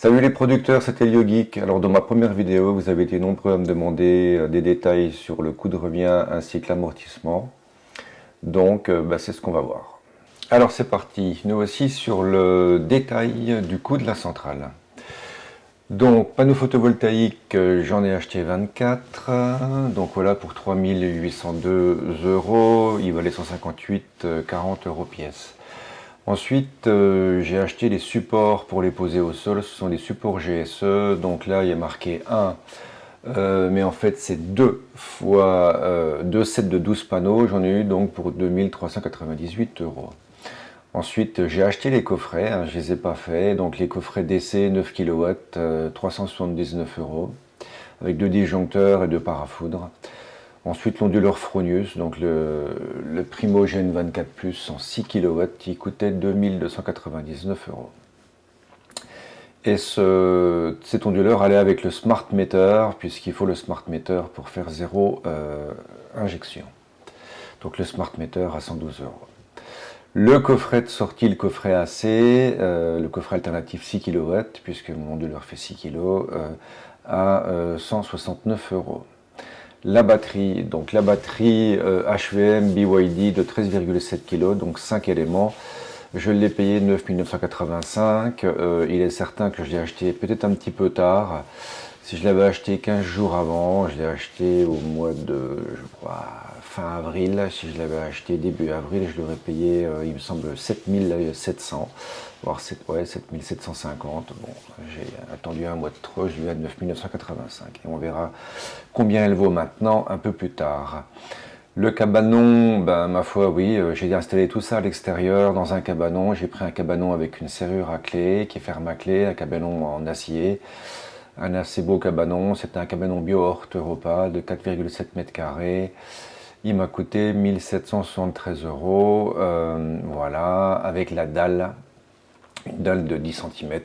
Salut les producteurs, c'était LioGeek. Alors dans ma première vidéo, vous avez été nombreux à me demander des détails sur le coût de revient ainsi que l'amortissement. Donc c'est ce qu'on va voir. Alors c'est parti, nous voici sur le détail du coût de la centrale. Donc panneau photovoltaïque, j'en ai acheté 24, donc voilà pour 3802 euros, il valait 158, 40 euros pièce. Ensuite, j'ai acheté les supports pour les poser au sol, ce sont des supports GSE, donc là il y a marqué 1, mais en fait c'est 2 fois 2 sets de 12 panneaux, j'en ai eu donc pour 2398 euros. Ensuite, j'ai acheté les coffrets, je ne les ai pas faits, donc les coffrets DC 9 kW, 379 euros, avec 2 disjoncteurs et 2 parafoudres. Ensuite, l'onduleur Fronius, donc le Primogène 24 Plus en 6 kW, qui coûtait 2299 euros. Et cet onduleur allait avec le Smart Meter, puisqu'il faut le Smart Meter pour faire 0 injection. Donc le Smart Meter à 112 euros. Le coffret de sortie, le coffret AC, le coffret alternatif 6 kW, puisque mon onduleur fait 6 kg, à 169 euros. La batterie, donc la batterie HVM BYD de 13,7 kg, donc 5 éléments. Je l'ai payé 9 985. Il est certain que je l'ai acheté peut-être un petit peu tard. Si je l'avais acheté 15 jours avant, je l'ai acheté au mois de, je crois, fin avril. Si je l'avais acheté début avril, je l'aurais payé, il me semble, 7700, voire 7750. Bon, j'ai attendu un mois de trop, je lui ai à 9 985. Et on verra combien elle vaut maintenant, un peu plus tard. Le cabanon, ma foi, oui, j'ai installé tout ça à l'extérieur dans un cabanon. J'ai pris un cabanon avec une serrure à clé, qui est ferme à clé, un cabanon en acier. Un assez beau cabanon, c'était un cabanon bio-hort Europa de 4,7 mètres carrés. Il m'a coûté 1773 euros, voilà, avec la dalle, une dalle de 10 cm,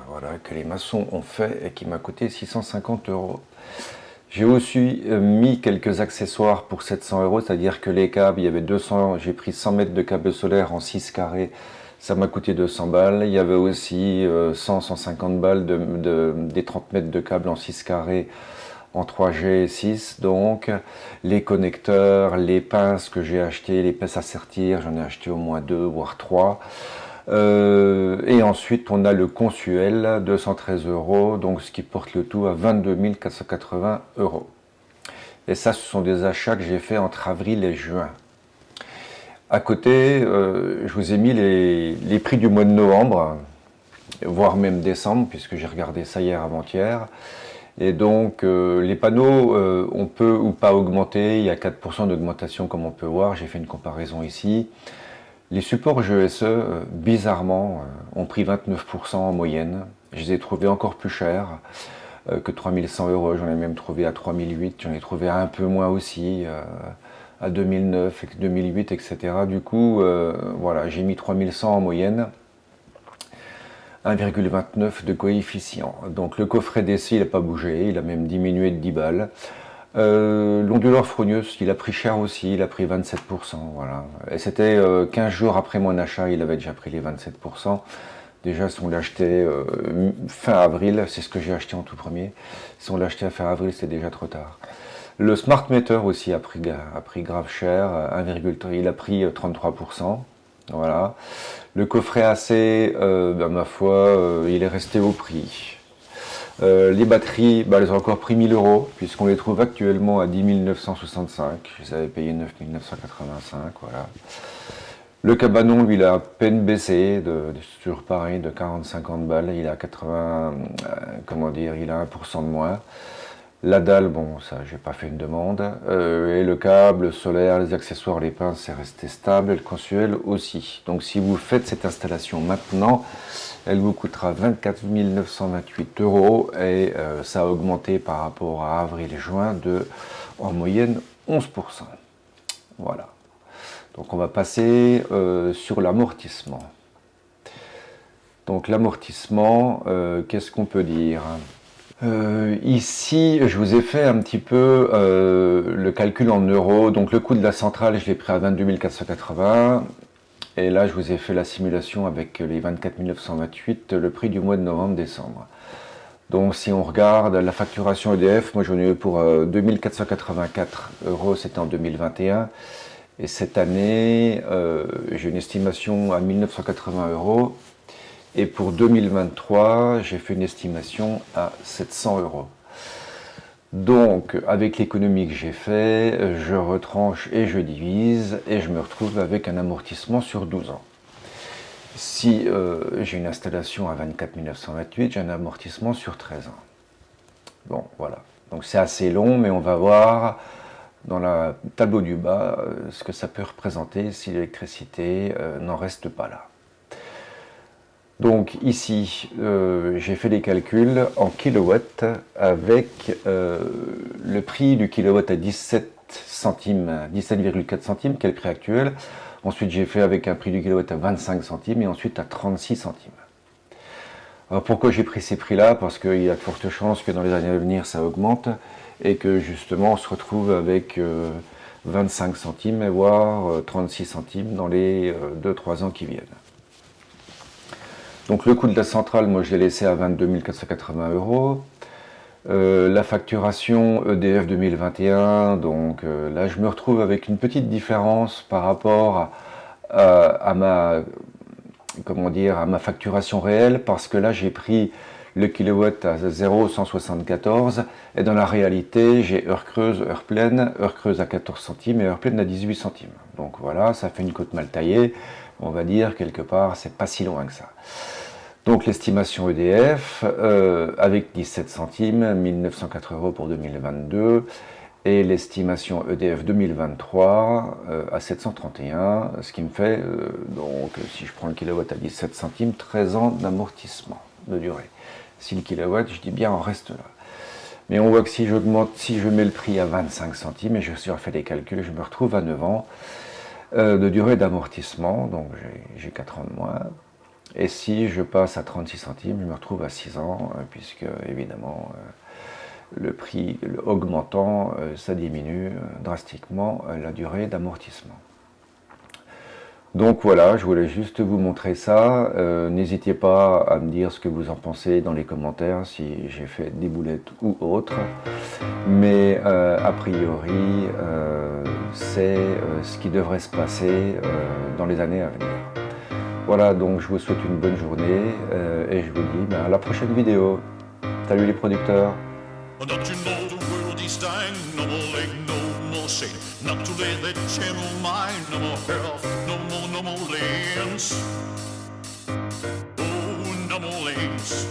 voilà, que les maçons ont fait et qui m'a coûté 650 euros. J'ai aussi mis quelques accessoires pour 700 euros, c'est-à-dire que les câbles, il y avait 200, j'ai pris 100 mètres de câbles solaires en 6 carrés, ça m'a coûté 200 balles. Il y avait aussi 100-150 balles des 30 mètres de câbles en 6 carrés en 3G 6. Donc les connecteurs, les pinces que j'ai achetées, les pinces à sertir, j'en ai acheté au moins 2 voire 3. Et ensuite on a le Consuel, 213 euros, donc ce qui porte le tout à 22 480 euros. Et ça, ce sont des achats que j'ai fait entre avril et juin. À côté, je vous ai mis les prix du mois de novembre, voire même décembre, puisque j'ai regardé ça hier avant-hier. Et donc, les panneaux, on peut ou pas augmenter, il y a 4% d'augmentation comme on peut voir, j'ai fait une comparaison ici. Les supports GSE, bizarrement, ont pris 29% en moyenne. Je les ai trouvés encore plus chers que 3100 euros, j'en ai même trouvé à 3008, j'en ai trouvé un peu moins aussi, à 2009, 2008, etc. Du coup, voilà, j'ai mis 3100 en moyenne, 1,29 de coefficient. Donc le coffret DC, il n'a pas bougé, il a même diminué de 10 balles. L'onduleur Fronius, il a pris cher aussi, il a pris 27%, voilà. Et c'était 15 jours après mon achat, il avait déjà pris les 27%. Déjà, si on l'achetait fin avril, c'est ce que j'ai acheté en tout premier. Si on l'achetait à fin avril, c'est déjà trop tard. Le Smart Meter aussi a pris grave cher, 1,3, il a pris 33%. Voilà. Le coffret AC, ma foi, il est resté au prix. Les batteries, elles ont encore pris 1000 euros, puisqu'on les trouve actuellement à 10 965. Je les avais payé 9 985, voilà. Le cabanon, lui, il a à peine baissé, c'est toujours pareil, de 40-50 balles. Il a 80, comment dire, il a 1% de moins. La dalle, bon, ça, j'ai pas fait une demande. Et le câble solaire, les accessoires, les pinces, c'est resté stable. Et le Consuel aussi. Donc, si vous faites cette installation maintenant, elle vous coûtera 24 928 euros. Et ça a augmenté par rapport à avril et juin de, en moyenne, 11%. Voilà. Donc, on va passer sur l'amortissement. Donc, l'amortissement, qu'est-ce qu'on peut dire ? Ici, je vous ai fait un petit peu le calcul en euros. Donc le coût de la centrale, je l'ai pris à 22 480. Et là, je vous ai fait la simulation avec les 24 928, le prix du mois de novembre-décembre. Donc si on regarde la facturation EDF, moi j'en ai eu pour 2484 €, c'était en 2021. Et cette année, j'ai une estimation à 1980 €. Et pour 2023, j'ai fait une estimation à 700 €. Donc, avec l'économie que j'ai fait, je retranche et je divise, et je me retrouve avec un amortissement sur 12 ans. Si j'ai une installation à 24 928, j'ai un amortissement sur 13 ans. Bon, voilà. Donc c'est assez long, mais on va voir dans le tableau du bas ce que ça peut représenter si l'électricité n'en reste pas là. Donc ici, j'ai fait les calculs en kilowatts avec le prix du kilowatt à 17 centimes, 17,4 centimes, qui est le prix actuel. Ensuite, j'ai fait avec un prix du kilowatt à 25 centimes et ensuite à 36 centimes. Alors pourquoi j'ai pris ces prix-là? Parce qu'il y a de fortes chances que dans les années à venir, ça augmente et que justement, on se retrouve avec 25 centimes, voire 36 centimes dans les 2-3 ans qui viennent. Donc le coût de la centrale, moi je l'ai laissé à 22 480 €. La facturation EDF 2021, donc là je me retrouve avec une petite différence par rapport à ma facturation réelle, parce que là j'ai pris le kilowatt à 0,174 et dans la réalité j'ai heure creuse à 14 centimes et heure pleine à 18 centimes. Donc voilà, ça fait une côte mal taillée, on va dire quelque part, c'est pas si loin que ça. Donc l'estimation EDF avec 17 centimes, 1904 € pour 2022, et l'estimation EDF 2023 à 731, ce qui me fait, donc si je prends le kilowatt à 17 centimes, 13 ans d'amortissement de durée. Si le kilowatt, je dis bien, on reste là. Mais on voit que si j'augmente, si je mets le prix à 25 centimes, et je suis refait les calculs, je me retrouve à 9 ans de durée d'amortissement, donc j'ai 4 ans de moins. Et si je passe à 36 centimes, je me retrouve à 6 ans, puisque évidemment le prix augmentant, ça diminue drastiquement la durée d'amortissement. Donc voilà, je voulais juste vous montrer ça. N'hésitez pas à me dire ce que vous en pensez dans les commentaires, si j'ai fait des boulettes ou autre. Mais a priori, c'est ce qui devrait se passer dans les années à venir. Voilà, donc je vous souhaite une bonne journée et je vous dis à la prochaine vidéo. Salut les producteurs. Don't you know the world is dying? No more lake, no more shade. Not to let that channel mine. No more health, no more lands. Oh, no more lanes.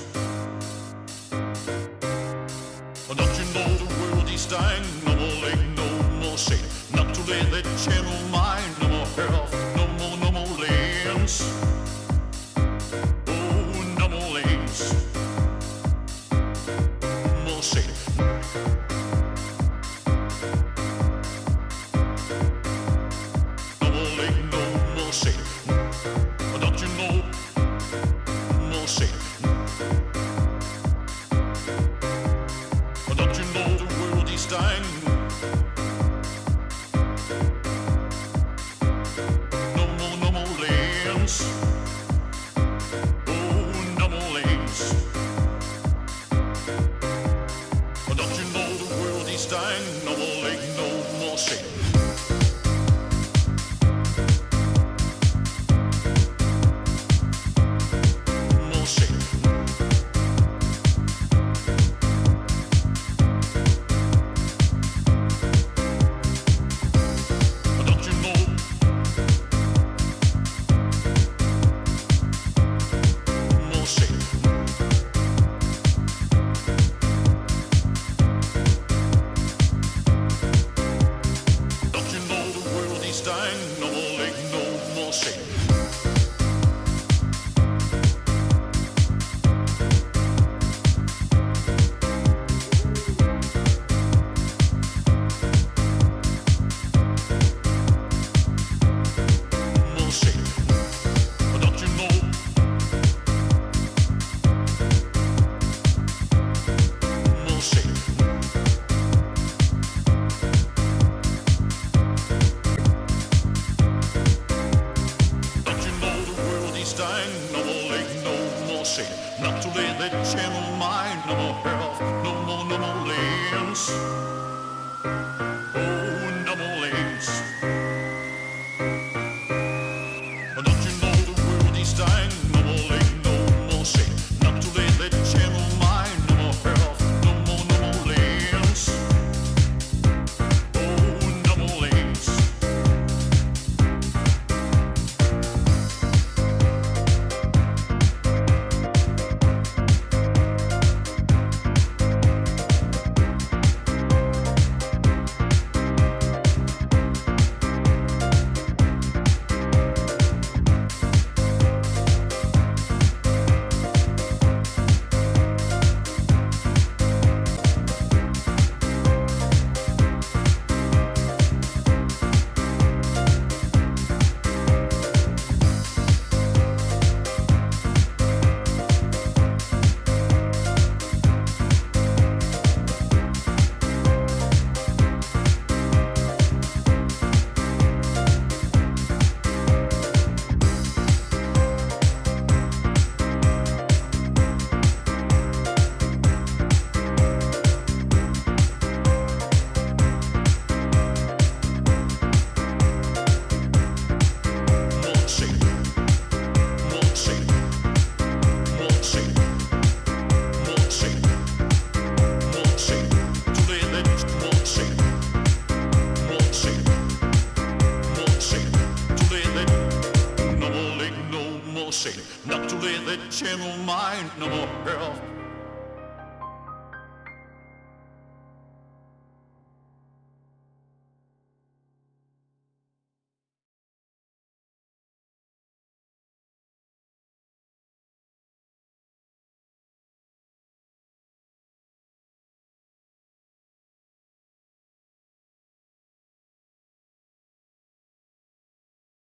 Don't you know the world is dying? No more lake, no more shade. Not to let that channel mine. No more health, no more lands. Oh, no more lanes. More shade. Dying. mind, no more health, no